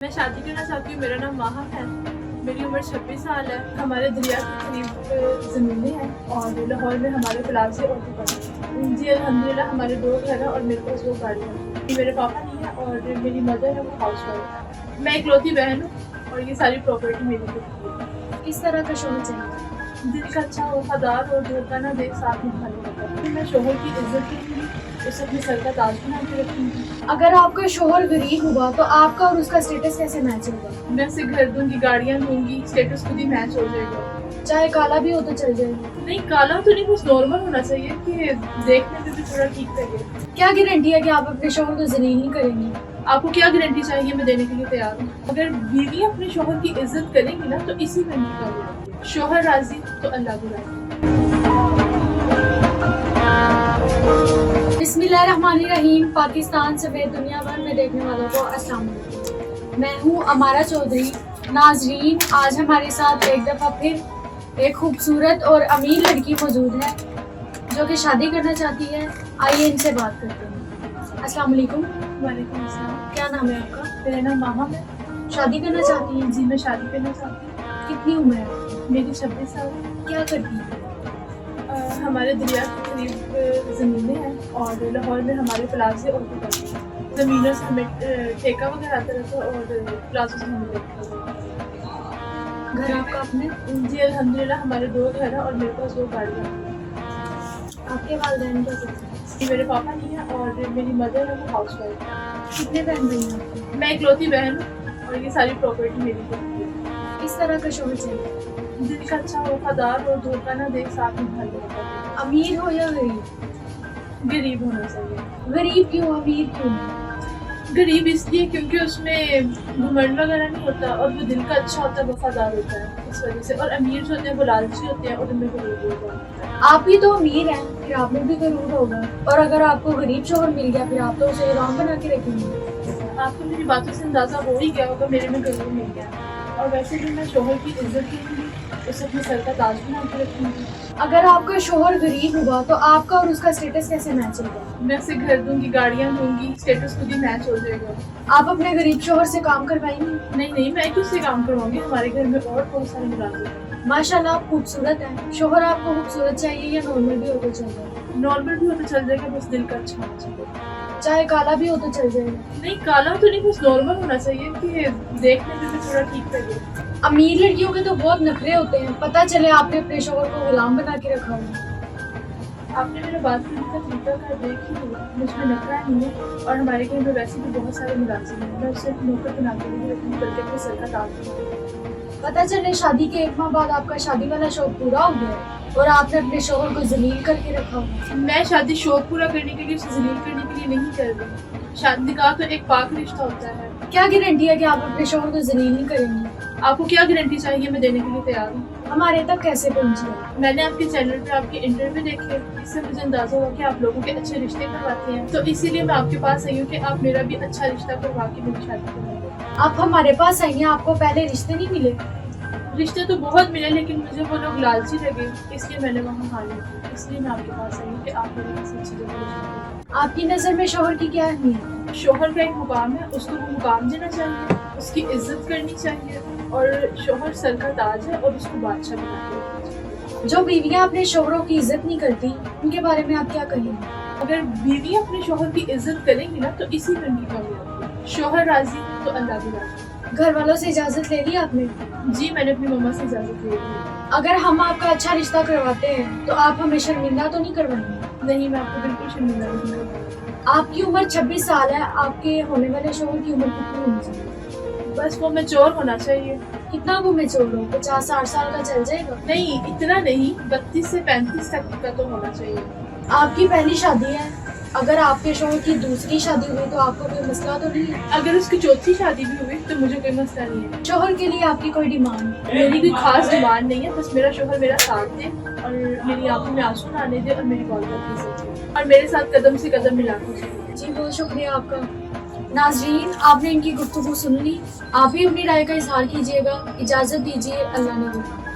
میں شادی کرنا چاہتی ہوں. میرا نام ماہا ہے. میری عمر 26 سال ہے. ہمارے دریا کے قریب زمینیں ہیں اور لاہور میں ہمارے پلازے اور دکان. جی الحمدللہ ہمارے 2 گھر ہیں اور میرے پاس 2 گاڑیاں ہیں. میرے پاپا نہیں ہے اور میری مدر ہے وہ ہاؤس وائف ہے. میں اکلوتی بہن ہوں اور یہ ساری پراپرٹی میری خود کی ہے. کس طرح کا شوہر چاہیے؟ دل کا اچھا وفادار اور دھوکہ نہ دے ساتھ نبھانے والا. میں شوہر کی عزت کروں گی, اسے اپنے سر کا تاج بنا کے رکھوں گی. اگر آپ کا شوہر غریب ہوا تو آپ کا اور اس کا اسٹیٹس کیسے میچ ہوگا؟ میں اسے گھر دوں گی, گاڑیاں دوں گی, اسٹیٹس خود ہی میچ ہو جائے گا. چاہے کالا بھی ہو تو چل جائے گا؟ نہیں کالا تو نہیں, بس نارمل ہونا چاہیے کہ دیکھنے میں بھی تھوڑا ٹھیک لگے. کیا گارنٹی ہے کہ آپ اپنے شوہر کو ذلیل نہیں کریں گی؟ آپ کو کیا گارنٹی چاہیے, میں دینے کے لیے تیار ہوں. اگر بیوی اپنے شوہر کی عزت کرے گی نا تو اسی میں ان کی کامیابی ہے. شوہر راضی تو اللہ بھی راضی. بسم اللہ الرحمن الرحیم. پاکستان سمیت دنیا بھر میں دیکھنے والوں کو السلام علیکم. میں ہوں امارا چودھری. ناظرین, آج ہمارے ساتھ ایک دفعہ پھر ایک خوبصورت اور امیر لڑکی موجود ہے جو کہ شادی کرنا چاہتی ہے. آئیے ان سے بات کرتے ہیں. السلام علیکم. وعلیکم السلام. کیا نام ہے آپ کا؟ میرا نام ماہا ہے. شادی کرنا چاہتی ہیں؟ جی میں شادی کرنا چاہتی ہوں. کتنی عمر ہے آپ کی؟ میری 26 سال. کیا کرتی ہیں؟ ہمارے دریا کے قریب زمینیں ہیں اور لاہور میں ہمارے پلازے اور دکان ہیں. زمینوں سے ہمیں ٹھیکہ وغیرہ آتا رہتا ہے اور پلازوں سے ہمیں گھر آپ کا اپنے؟ جی الحمدللہ ہمارے 2 گھر ہیں اور میرے پاس 2 گاڑیاں ہیں. آپ کے والدین کیا کرتے ہیں؟ میرے پاپا نہیں ہے اور میری مدر ہے وہ ہاؤس وائف ہے. کتنے بہن بھائی ہیں آپ کے؟ میں اکلوتی بہن ہوں اور یہ ساری پراپرٹی میری خود کی ہے. کس طرح کا شوہر چاہیے؟ دل کا اچھا وفادار اور دھوکہ نہ دے ساتھ نبھانے والا. امیر ہو یا غریب؟ غریب ہونا چاہیے. غریب کیوں, امیر کیوں نہیں؟ غریب اس لیے کیونکہ اس میں گھمنڈ وغیرہ نہیں ہوتا اور وہ دل کا اچھا ہوتا ہے, وفادار ہوتا ہے اس وجہ سے. اور امیر جو ہوتے ہیں وہ لالچی ہوتے ہیں اور ان میں غرور ہوتا ہے. آپ بھی تو امیر ہیں, پھر آپ میں بھی غرور ہوگا. اور اگر آپ کو غریب شوہر مل گیا پھر آپ تو اسے غلام بنا کے رکھیں گے. آپ کو میری باتوں سے اندازہ ہو ہی گیا ہوگا میرے میں غرور مل گیا. اور ویسے بھی میں شوہر کی عزت کروں گی, اسے اپنے سر کا تاج بنا کے رکھوں گی. اگر آپ کا شوہر غریب ہوا تو آپ کا اور اس کا اسٹیٹس کیسے میچ ہوگا؟ میں اسے گھر دوں گی, گاڑیاں دوں گی, اسٹیٹس خود ہی میچ ہو جائے گا. آپ اپنے غریب شوہر سے کام کروائیں گی؟ نہیں میں کس سے کام کراؤں گی, ہمارے گھر میں اور بہت سارے ملازم ہیں. ماشاءاللہ آپ خوبصورت ہیں. شوہر آپ کو خوبصورت چاہیے یا نارمل بھی ہو تو چل جائے گا؟ نارمل بھی ہو تو چل جائے گا, بس دل کا اچھا ہونا چاہیے. چاہے کالا بھی ہو تو چل جائے گا؟ نہیں کالا تو نہیں, بس نارمل ہونا چاہیے کہ دیکھنے میں بھی تھوڑا ٹھیک لگے. امیر لڑکیوں کے تو بہت نخرے ہوتے ہیں, پتہ چلے آپ نے اپنے شوہر کو غلام بنا کے رکھا ہو. آپ نے میرا بات کرنے کا طریقہ کا دیکھ ہی لیا, مجھ میں نخرہ نہیں ہے. اور ہمارے گھر میں ویسے بھی بہت سارے ملازم ہیں, میں اسے نوکر بنا کے نہیں رکھوں بلکہ اپنے سر کا تاج بنا. پتہ چلے شادی کے 1 ماہ بعد آپ کا شادی والا شوق پورا ہو گیا ہے اور آپ نے اپنے شوہر کو ذلیل کر کے رکھا ہو. میں شادی شوق پورا کرنے کے لیے, اسے ذلیل کرنے کے لیے نہیں کر رہی. شادی نکاح تو ایک پاک رشتہ ہوتا ہے. کیا گارنٹی ہے کہ آپ اپنے شوہر کو ذلیل نہیں کریں گی؟ آپ کو کیا گارنٹی چاہیے, میں دینے کے لیے تیار ہوں. ہمارے تک کیسے پہنچی ہے؟ میں نے آپ کے چینل پہ آپ کے انٹرویو دیکھے, اس سے مجھے اندازہ ہوا کہ آپ لوگوں کے اچھے رشتے کرواتے ہیں, تو اسی لیے میں آپ کے پاس آئی ہوں کہ آپ میرا بھی اچھا رشتہ کروا کے میری شادی کروا دیں. آپ ہمارے پاس آئی ہیں, آپ کو پہلے رشتے نہیں ملے؟ رشتے تو بہت ملے لیکن مجھے وہ لوگ لالچی لگے, اس لیے میں نے وہاں حالی کی. اس لیے میں آپ کے پاس آئی ہوں کہ آپ میری کسی اچھی جگہ رشتہ کریں. آپ کی نظر میں شوہر کی کیا اہمیت ہے؟ شوہر کا ایک مقام ہے, اس کو وہ مقام دینا چاہیے, اس کی عزت کرنی چاہیے. اور شوہر سر کا تاج ہے اور اس کو بادشاہ بنا کے رکھنا چاہیے. جو بیویاں اپنے شوہروں کی عزت نہیں کرتی ان کے بارے میں آپ کیا کہیں گے؟ اگر بیوی اپنے شوہر کی عزت کریں گی نا تو اسی میں ان کی کامیابی ہے. شوہر راضی تو اللہ بھی راضی. گھر والوں سے اجازت لے لی آپ نے؟ جی میں نے اپنی مما سے اجازت لے لی. اگر ہم آپ کا اچھا رشتہ کرواتے ہیں تو آپ ہمیں شرمندہ تو نہیں کروائیں گے؟ نہیں میں آپ کو بالکل شرمندہ نہیں کروں. آپ کی عمر 26 سال ہے, آپ کے ہونے والے شوہر کی عمر کتنی ہونی چاہیے؟ بس وہ میچور ہونا چاہیے. کتنا وہ میچور ہو, 50-60 سال کا چل جائے گا؟ نہیں اتنا نہیں, 32 سے 35 تک کا تو ہونا چاہیے. آپ کی پہلی شادی ہے, اگر آپ کے شوہر کی دوسری شادی ہوئی تو آپ کو کوئی مسئلہ تو نہیں ہے؟ اگر اس کی چوتھی شادی بھی ہوئی تو مجھے کوئی مسئلہ نہیں ہے. شوہر کے لیے آپ کی کوئی ڈیمانڈ؟ میری کوئی خاص ڈیمانڈ نہیں ہے, بس میرا شوہر میرا ساتھ دے اور میری آنکھوں میں آنسو نہ آنے دے اور میری والدہ کی عزت کرے اور میرے ساتھ قدم سے قدم ملا کے چلے. جی بہت شکریہ آپ کا. ناظرین, آپ نے ان کی گفتگو سن لی, آپ بھی اپنی رائے کا اظہار کیجیے گا. اجازت دیجیے, اللہ نے